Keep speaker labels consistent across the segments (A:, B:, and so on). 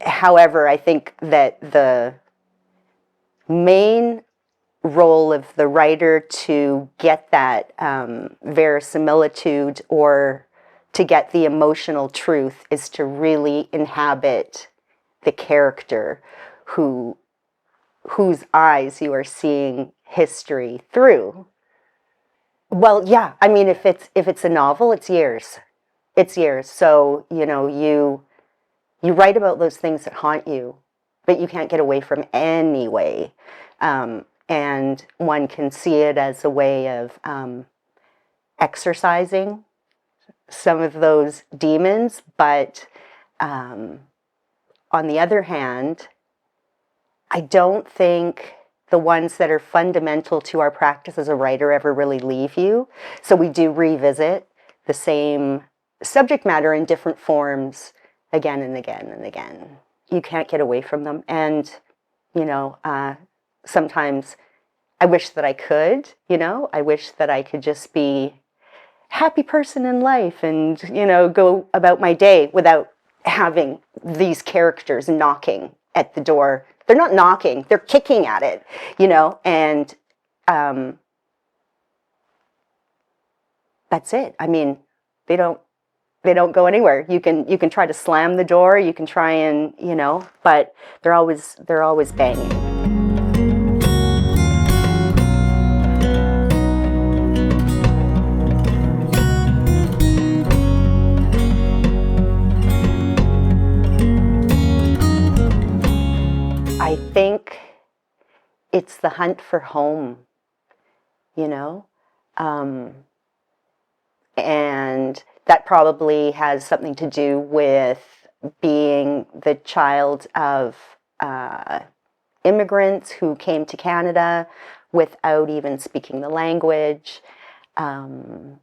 A: However, I think that the main role of the writer to get that verisimilitude or to get the emotional truth is to really inhabit the character whose eyes you are seeing history through. Well, yeah, I mean, if it's a novel, it's years. It's years. So, you write about those things that haunt you, but you can't get away from anyway. And one can see it as a way of exercising some of those demons. But on the other hand, I don't think the ones that are fundamental to our practice as a writer ever really leave you. So we do revisit the same subject matter in different forms again and again and again. You can't get away from them. And, sometimes I wish that I could, I wish that I could just be a happy person in life and, go about my day without having these characters knocking at the door. They're not knocking, they're kicking at it, and that's it. I mean, they don't go anywhere. You can try to slam the door, you can try and, but they're always banging. I think it's the hunt for home, and that probably has something to do with being the child of immigrants who came to Canada without even speaking the language, and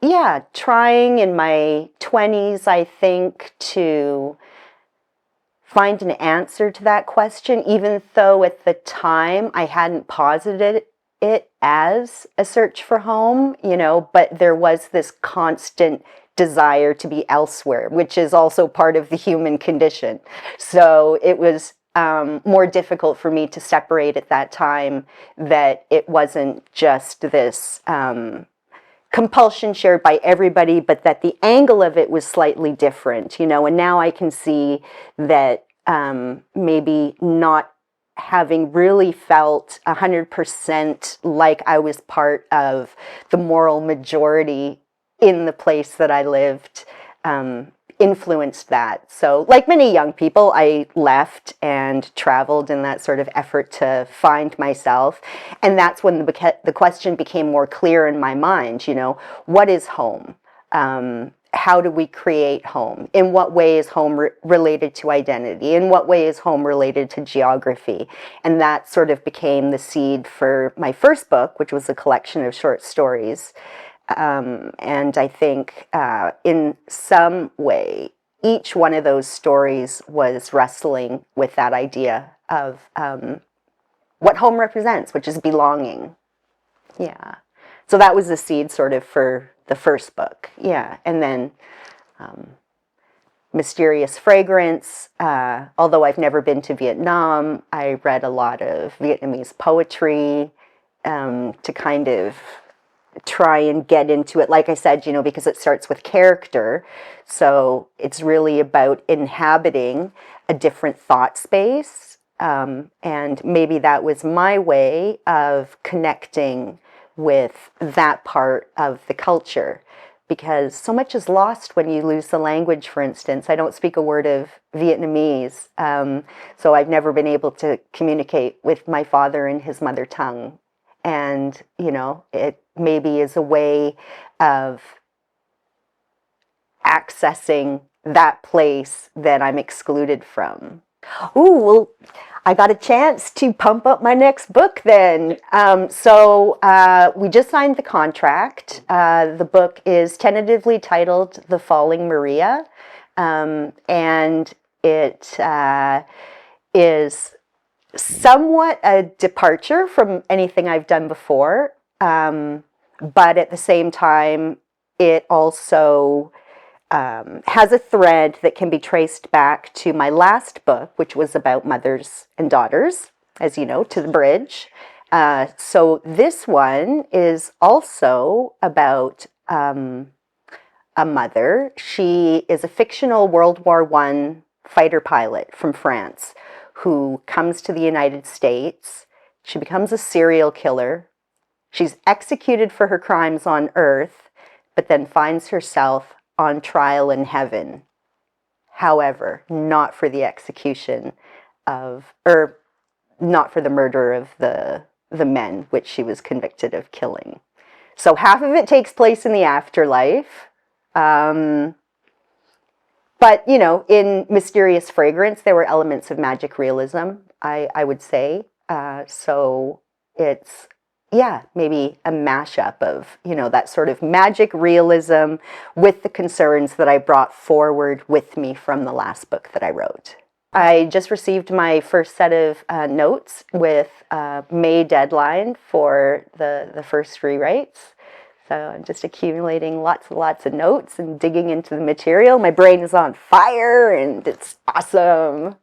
A: yeah, trying in my 20s, I think, to find an answer to that question, even though at the time I hadn't posited it as a search for home, but there was this constant desire to be elsewhere, which is also part of the human condition. So it was more difficult for me to separate at that time that it wasn't just this compulsion shared by everybody, but that the angle of it was slightly different, and now I can see that maybe not having really felt 100% like I was part of the moral majority in the place that I lived influenced that. So like many young people, I left and traveled in that sort of effort to find myself. And that's when the question became more clear in my mind, what is home? How do we create home? In what way is home related to identity? In what way is home related to geography? And that sort of became the seed for my first book, which was a collection of short stories. And I think in some way, each one of those stories was wrestling with that idea of what home represents, which is belonging. Yeah. So that was the seed sort of for the first book. Yeah. And then Mysterious Fragrance. Although I've never been to Vietnam, I read a lot of Vietnamese poetry to kind of try and get into it, like I said, because it starts with character. So it's really about inhabiting a different thought space. And maybe that was my way of connecting with that part of the culture, because so much is lost when you lose the language, for instance. I don't speak a word of Vietnamese, so I've never been able to communicate with my father in his mother tongue. And, it maybe is a way of accessing that place that I'm excluded from. Ooh, well, I got a chance to pump up my next book then. So we just signed the contract. The book is tentatively titled The Falling Maria. And it is somewhat a departure from anything I've done before. But at the same time, it also has a thread that can be traced back to my last book, which was about mothers and daughters, as you know, To the Bridge. So this one is also about a mother. She is a fictional World War I fighter pilot from France who comes to the United States. She becomes a serial killer. She's executed for her crimes on Earth, but then finds herself on trial in heaven. However, not for the execution of, or not for the murder of the men which she was convicted of killing. So half of it takes place in the afterlife. But, you know, in Mysterious Fragrance, there were elements of magic realism, I would say. So it's, yeah, maybe a mashup of, you know, that sort of magic realism with the concerns that I brought forward with me from the last book that I wrote. I just received my first set of notes with May deadline for the first rewrites. So I'm just accumulating lots and lots of notes and digging into the material. My brain is on fire and it's awesome.